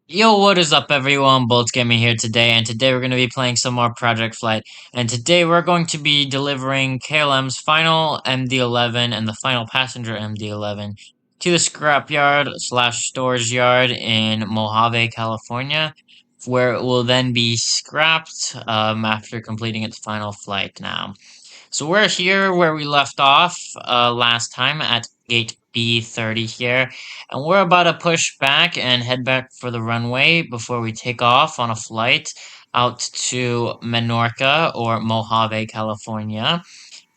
Yo, what is up everyone? Bullitt Gaming here today, and today we're going to be playing some more Project Flight. And today we're going to be delivering KLM's final MD-11 and the final passenger MD-11 to the scrapyard slash storage yard in Mojave, California, where it will then be scrapped after completing its final flight now. So we're here where we left off last time at gate B30 here, and we're about to push back and head back for the runway before we take off on a flight out to Menorca or Mojave, California.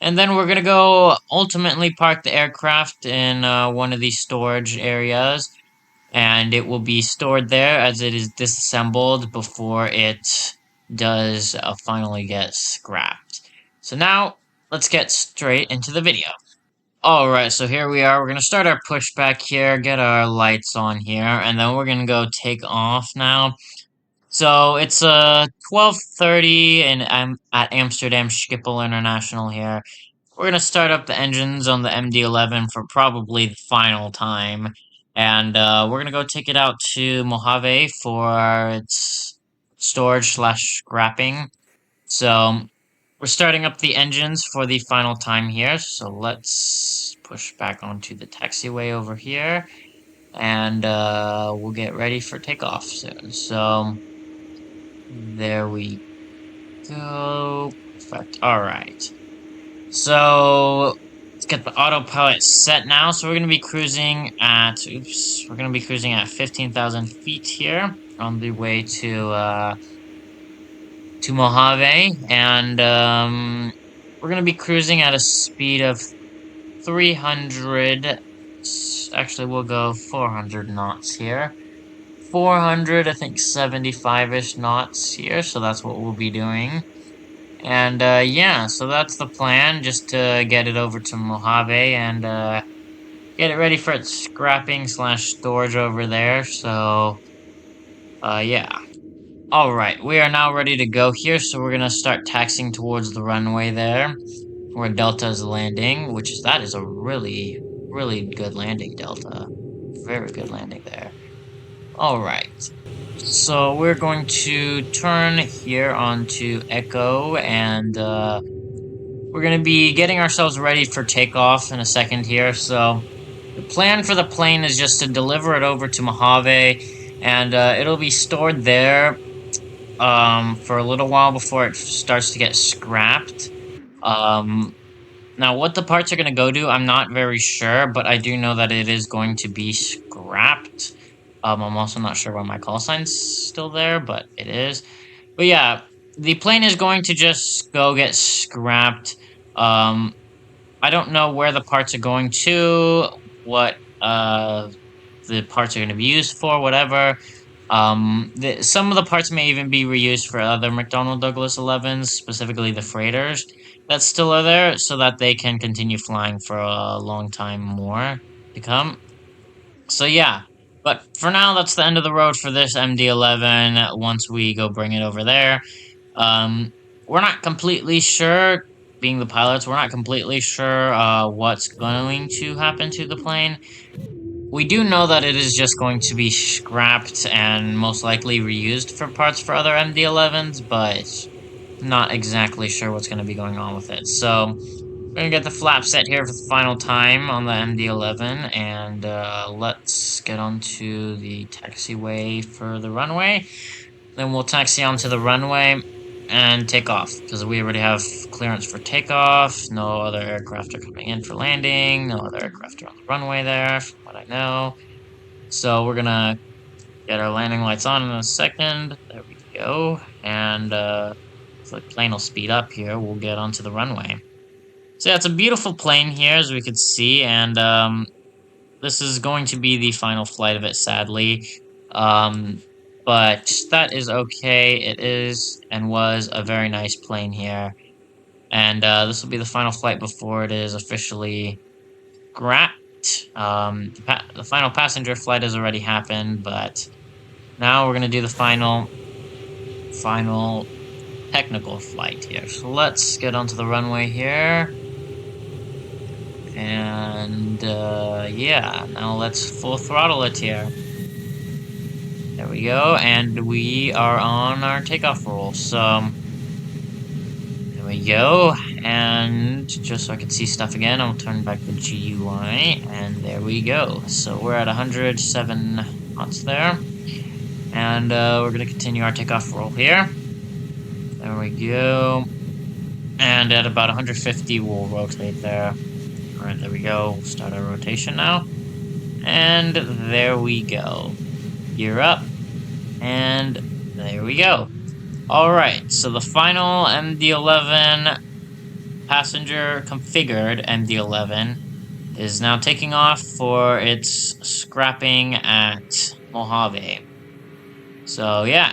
And then we're gonna go ultimately park the aircraft in one of these storage areas, and it will be stored there as it is disassembled before it does finally get scrapped. So now, let's get straight into the video. Alright, so here we are. We're going to start our pushback here, get our lights on here, and then we're going to go take off now. So it's 12:30 and at Amsterdam Schiphol International here. We're going to start up the engines on the MD-11 for probably the final time. And we're going to go take it out to Mojave for its storage slash scrapping. So we're starting up the engines for the final time here, so let's push back onto the taxiway over here, and we'll get ready for takeoff soon. So, there we go. Perfect. Alright. So, let's get the autopilot set now. So we're going to be cruising at, we're going to be cruising at 15,000 feet here on the way to Mojave, and we're gonna be cruising at a speed of 300. Actually, we'll go 400 knots here. 400, I think 75-ish knots here, so that's what we'll be doing. And yeah, so that's the plan, just to get it over to Mojave and get it ready for its scrapping slash storage over there. So yeah. Alright, we are now ready to go here, so we're gonna start taxiing towards the runway there, where Delta is landing, that is a really, really good landing, Delta. Very good landing there. Alright, so we're going to turn here onto Echo, and we're gonna be getting ourselves ready for takeoff in a second here, so the plan for the plane is just to deliver it over to Mojave, and it'll be stored there for a little while before it starts to get scrapped. Now what the parts are going to go to, I'm not very sure, but I do know that it is going to be scrapped. I'm also not sure why my call sign's still there, but it is. But yeah, the plane is going to just go get scrapped. I don't know where the parts are going to, what the parts are going to be used for, whatever. Some of the parts may even be reused for other McDonnell Douglas 11s, specifically the freighters that still are there, so that they can continue flying for a long time more to come. So yeah, but for now, that's the end of the road for this MD-11 once we go bring it over there. We're not completely sure, being the pilots, we're not completely sure what's going to happen to the plane. We do know that it is just going to be scrapped and most likely reused for parts for other MD-11s, but not exactly sure what's going to be going on with it. So, we're going to get the flap set here for the final time on the MD-11, and let's get onto the taxiway for the runway. Then we'll taxi onto the runway and take off, because we already have clearance for takeoff. No other aircraft are coming in for landing. No other aircraft are on the runway there, from what I know. So we're gonna get our landing lights on in a second. There we go. And if the plane will speed up here, we'll get onto the runway. So yeah, it's a beautiful plane here, as we could see, and this is going to be the final flight of it, sadly. But that is okay. It is and was a very nice plane here. And this will be the final flight before it is officially scrapped. The final passenger flight has already happened, but now we're gonna do the final technical flight here. So let's get onto the runway here. And, yeah, now let's full throttle it here. There we go, and we are on our takeoff roll, so... There we go, and just so I can see stuff again, I'll turn back the GUI, and there we go. So we're at 107 knots there, and we're going to continue our takeoff roll here. There we go, and at about 150 we'll rotate there. Alright, there we go, we'll start our rotation now, and there we go. Gear up, and there we go. Alright, so the final MD-11 passenger configured MD-11 is now taking off for its scrapping at Mojave. So yeah,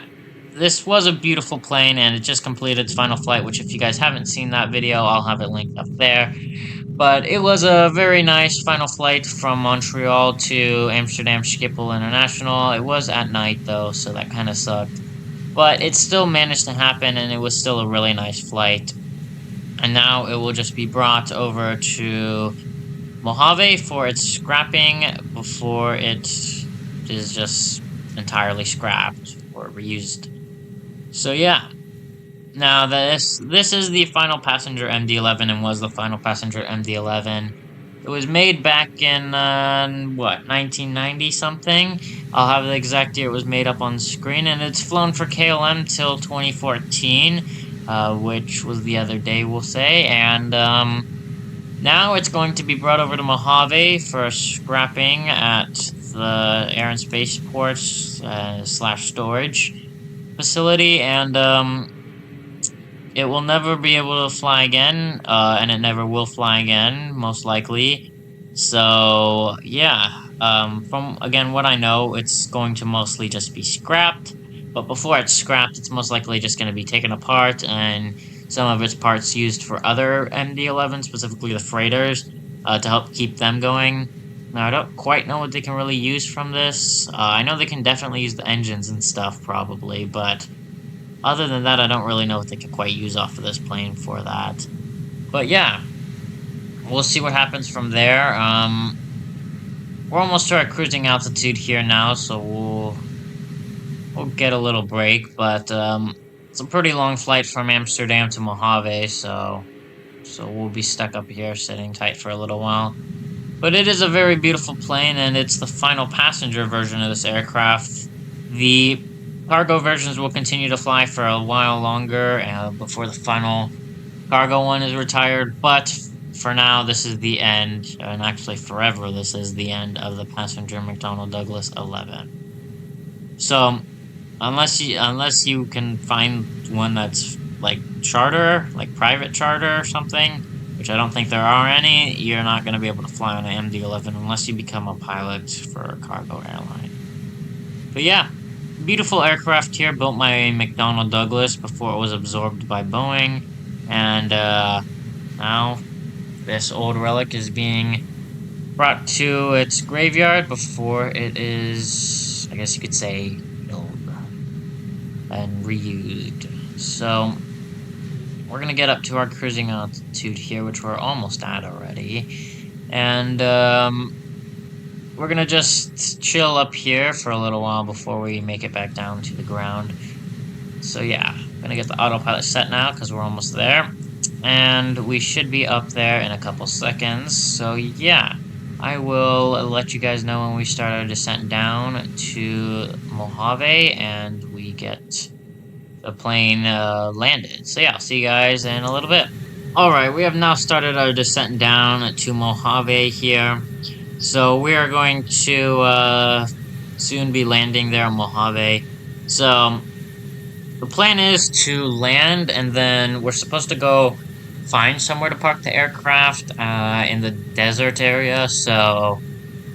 this was a beautiful plane and it just completed its final flight, which if you guys haven't seen that video, I'll have it linked up there. But it was a very nice final flight from Montreal to Amsterdam Schiphol International. It was at night though, so that kind of sucked. But it still managed to happen, and it was still a really nice flight. And now it will just be brought over to Mojave for its scrapping before it is just entirely scrapped or reused. So yeah. Now this is the final passenger MD-11 and was the final passenger MD-11. It was made back in, what, 1990 something? I'll have the exact year it was made up on screen, and it's flown for KLM till 2014, which was the other day, we'll say, and, now it's going to be brought over to Mojave for scrapping at the Air and Spaceport, / storage facility, and, it will never be able to fly again, and it never will fly again, most likely. So, yeah, from, again, what I know, it's going to mostly just be scrapped. But before it's scrapped, it's most likely just going to be taken apart, and some of its parts used for other MD-11, specifically the freighters, to help keep them going. Now, I don't quite know what they can really use from this. I know they can definitely use the engines and stuff, probably, but... other than that, I don't really know what they could quite use off of this plane for that. But yeah, we'll see what happens from there. We're almost to our cruising altitude here now, so we'll get a little break. But it's a pretty long flight from Amsterdam to Mojave, so we'll be stuck up here sitting tight for a little while. But it is a very beautiful plane, and it's the final passenger version of this aircraft. The cargo versions will continue to fly for a while longer before the final cargo one is retired, but for now this is the end, and actually forever this is the end of the passenger McDonnell Douglas 11. So unless you can find one that's like charter, like private charter or something, which I don't think there are any, you're not going to be able to fly on an MD-11 unless you become a pilot for a cargo airline. But yeah, beautiful aircraft here, built by McDonnell Douglas before it was absorbed by Boeing, and now this old relic is being brought to its graveyard before it is, I guess you could say, killed and reused. So we're gonna get up to our cruising altitude here, which we're almost at already, and we're gonna just chill up here for a little while before we make it back down to the ground. So yeah, I'm gonna get the autopilot set now because we're almost there. And we should be up there in a couple seconds. So yeah, I will let you guys know when we start our descent down to Mojave and we get the plane landed. So yeah, I'll see you guys in a little bit. Alright, we have now started our descent down to Mojave here. So we are going to soon be landing there in Mojave. So the plan is to land, and then we're supposed to go find somewhere to park the aircraft in the desert area, so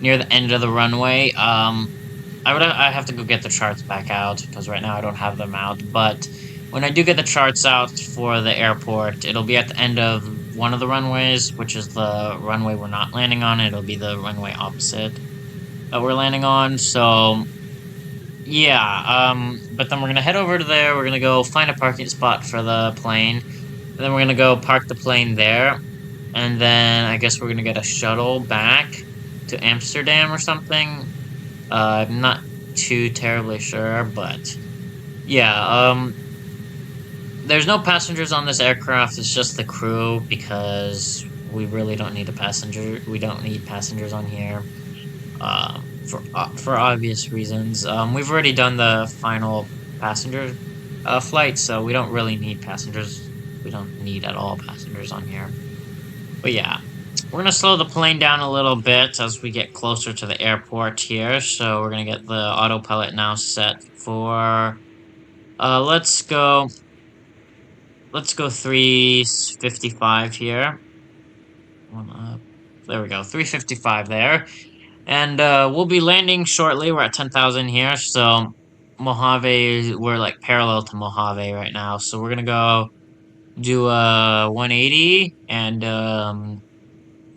near the end of the runway. I have to go get the charts back out, because right now I don't have them out, but when I do get the charts out for the airport, it'll be at the end of one of the runways, which is the runway we're not landing on. It'll be the runway opposite that we're landing on. So yeah, but then we're gonna head over to there. We're gonna go find a parking spot for the plane, and then we're gonna go park the plane there, and then I guess we're gonna get a shuttle back to Amsterdam or something. I'm not too terribly sure, but yeah, there's no passengers on this aircraft. It's just the crew because we really don't need a passenger. We don't need passengers on here. For obvious reasons. We've already done the final passenger flight, so we don't really need passengers. We don't need at all passengers on here. But yeah, we're gonna slow the plane down a little bit as we get closer to the airport here. So we're gonna get the autopilot now set for. Let's go. Let's go 355 here. One up. There we go, 355 there. And we'll be landing shortly. We're at 10,000 here, so Mojave, we're like parallel to Mojave right now. So we're gonna go do a 180, and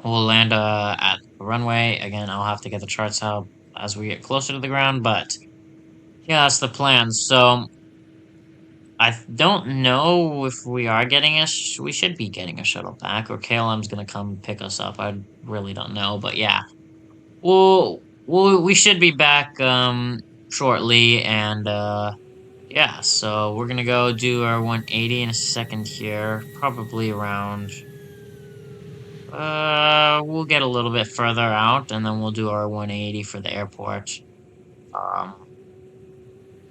we'll land at the runway. Again, I'll have to get the charts out as we get closer to the ground, but yeah, that's the plan. So I don't know if we are getting we should be getting a shuttle back, or KLM's gonna come pick us up. I really don't know, but yeah. We should be back shortly, and yeah, so we're gonna go do our 180 in a second here, probably around we'll get a little bit further out, and then we'll do our 180 for the airport. Um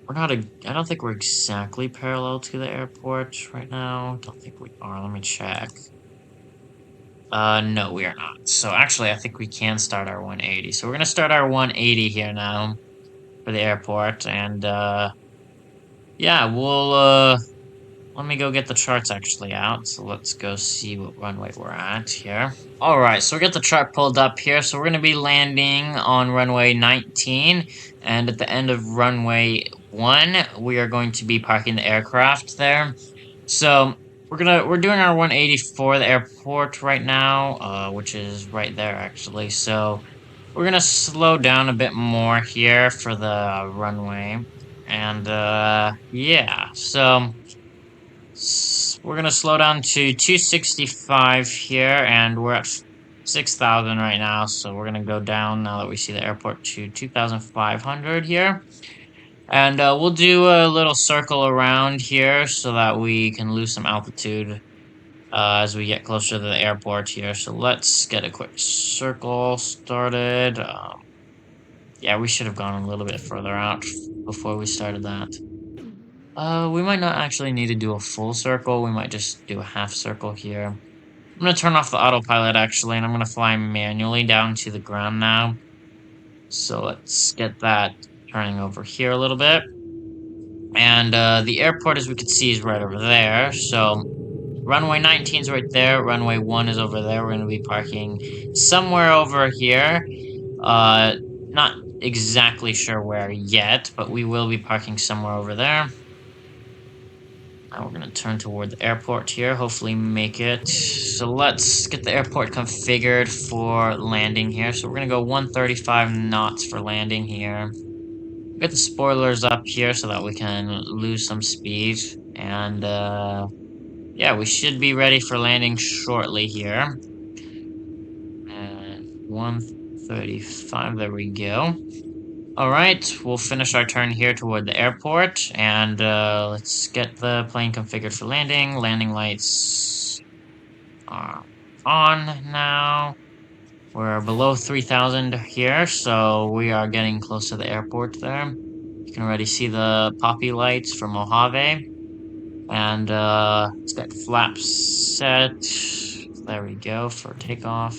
we're not I don't think we're exactly parallel to the airport right now. Don't think we are. Let me check. No, we are not. So actually, I think we can start our 180. So we're gonna start our 180 here now for the airport, and yeah, we'll let me go get the charts actually out. So let's go see what runway we're at here. All right, so we got the chart pulled up here. So we're going to be landing on runway 19, and at the end of runway 1, we are going to be parking the aircraft there. So we're doing our 180 for the airport right now, which is right there actually. So we're gonna slow down a bit more here for the runway, and yeah, so we're gonna slow down to 265 here, and we're at 6,000 right now, so we're gonna go down now that we see the airport to 2,500 here. And we'll do a little circle around here so that we can lose some altitude as we get closer to the airport here. So let's get a quick circle started. Yeah, we should have gone a little bit further out before we started that. We might not actually need to do a full circle. We might just do a half circle here. I'm gonna turn off the autopilot actually, and I'm gonna fly manually down to the ground now. So let's get that turning over here a little bit. And the airport, as we can see, is right over there. So runway 19 is right there. Runway 1 is over there. We're gonna be parking somewhere over here. Not exactly sure where yet, but we will be parking somewhere over there. Now we're gonna turn toward the airport here, hopefully make it. So let's get the airport configured for landing here. So we're gonna go 135 knots for landing here. Get the spoilers up here so that we can lose some speed. And yeah, we should be ready for landing shortly here. And 135, there we go. Alright, we'll finish our turn here toward the airport, and let's get the plane configured for landing. Landing lights are on now. We're below 3,000 here, so we are getting close to the airport there. You can already see the poppy lights from Mojave. And let's get flaps set. There we go for takeoff.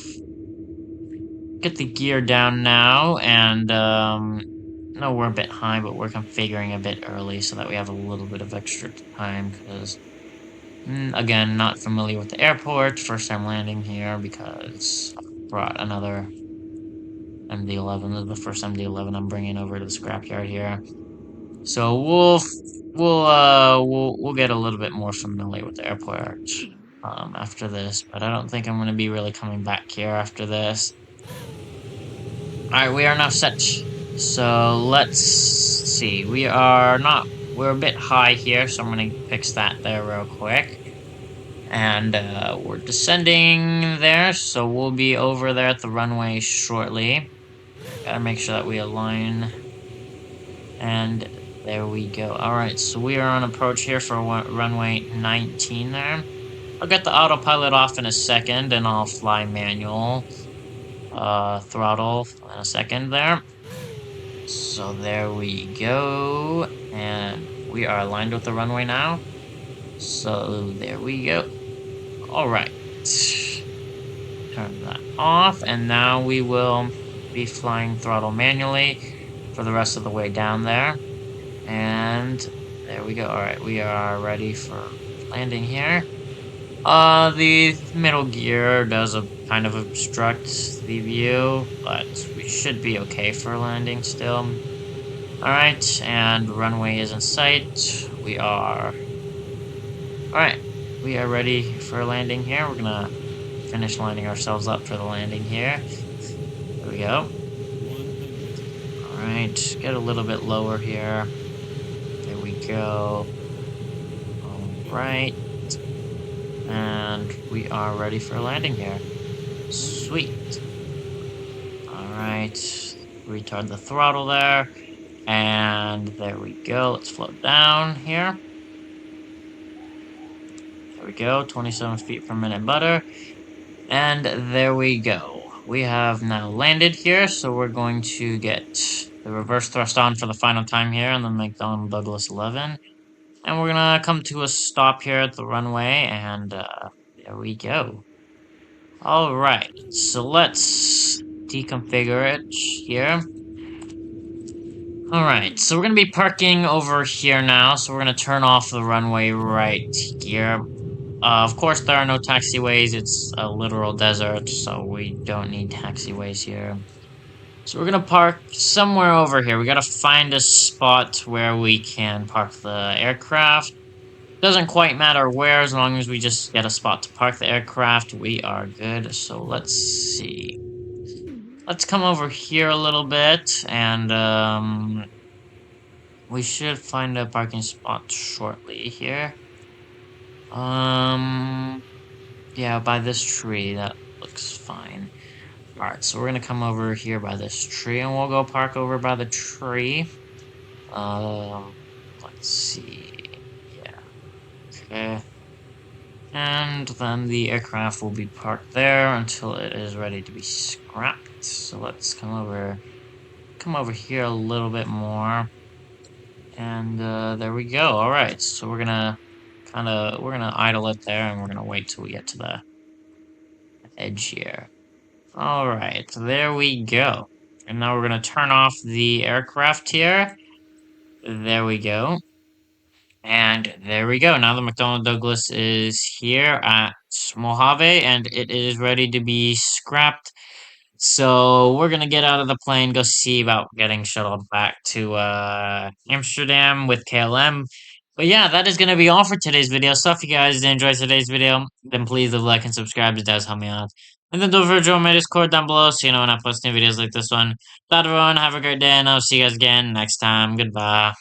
Get the gear down now, and no, we're a bit high, but we're configuring a bit early so that we have a little bit of extra time, because again, not familiar with the airport, first time landing here because I brought another MD-11. This is the first MD-11 I'm bringing over to the scrapyard here. So we'll get a little bit more familiar with the airport after this, but I don't think I'm gonna be really coming back here after this. Alright, we are now set. So let's see. We're a bit high here, so I'm gonna fix that there real quick. And we're descending there, so we'll be over there at the runway shortly. Gotta make sure that we align. And there we go. Alright, so we are on approach here for runway 19 there. I'll get the autopilot off in a second, and I'll fly manual throttle in a second there. So there we go, and we are aligned with the runway now. So there we go. Alright. Turn that off, and now we will be flying throttle manually for the rest of the way down there. And there we go. Alright, we are ready for landing here. The middle gear does kind of obstruct the view, but we should be okay for landing still. Alright, and runway is in sight. Alright, we are ready for landing here. We're gonna finish lining ourselves up for the landing here. There we go. Alright, get a little bit lower here. There we go. Alright. And we are ready for landing here. Sweet. Alright. Retard the throttle there. And there we go. Let's float down here. There we go. 27 feet per minute butter. And there we go. We have now landed here, so we're going to get the reverse thrust on for the final time here on the MD-11. And we're gonna come to a stop here at the runway, and there we go. Alright, so let's deconfigure it here. Alright, so we're gonna be parking over here now, so we're gonna turn off the runway right here. Of course, there are no taxiways. It's a literal desert, so we don't need taxiways here. So we're gonna park somewhere over here. We gotta find a spot where we can park the aircraft. Doesn't quite matter where, as long as we just get a spot to park the aircraft, we are good. So let's see. Let's come over here a little bit, and we should find a parking spot shortly here. Yeah, by this tree, that looks fine. Alright, so we're gonna come over here by this tree, and we'll go park over by the tree. Let's see. Yeah. Okay. And then the aircraft will be parked there until it is ready to be scrapped. So let's come over here a little bit more. And there we go. Alright, so we're gonna idle it there, and we're gonna wait till we get to the edge here. Alright, there we go. And now we're gonna turn off the aircraft here. There we go. And there we go. Now the McDonnell Douglas is here at Mojave, and it is ready to be scrapped. So we're gonna get out of the plane, go see about getting shuttled back to Amsterdam with KLM. But yeah, that is gonna be all for today's video. So if you guys did enjoy today's video, then please leave a like and subscribe. It does help me out. And then don't forget to join my Discord down below, so you know when I post new videos like this one. Bye everyone, have a great day, and I'll see you guys again next time. Goodbye.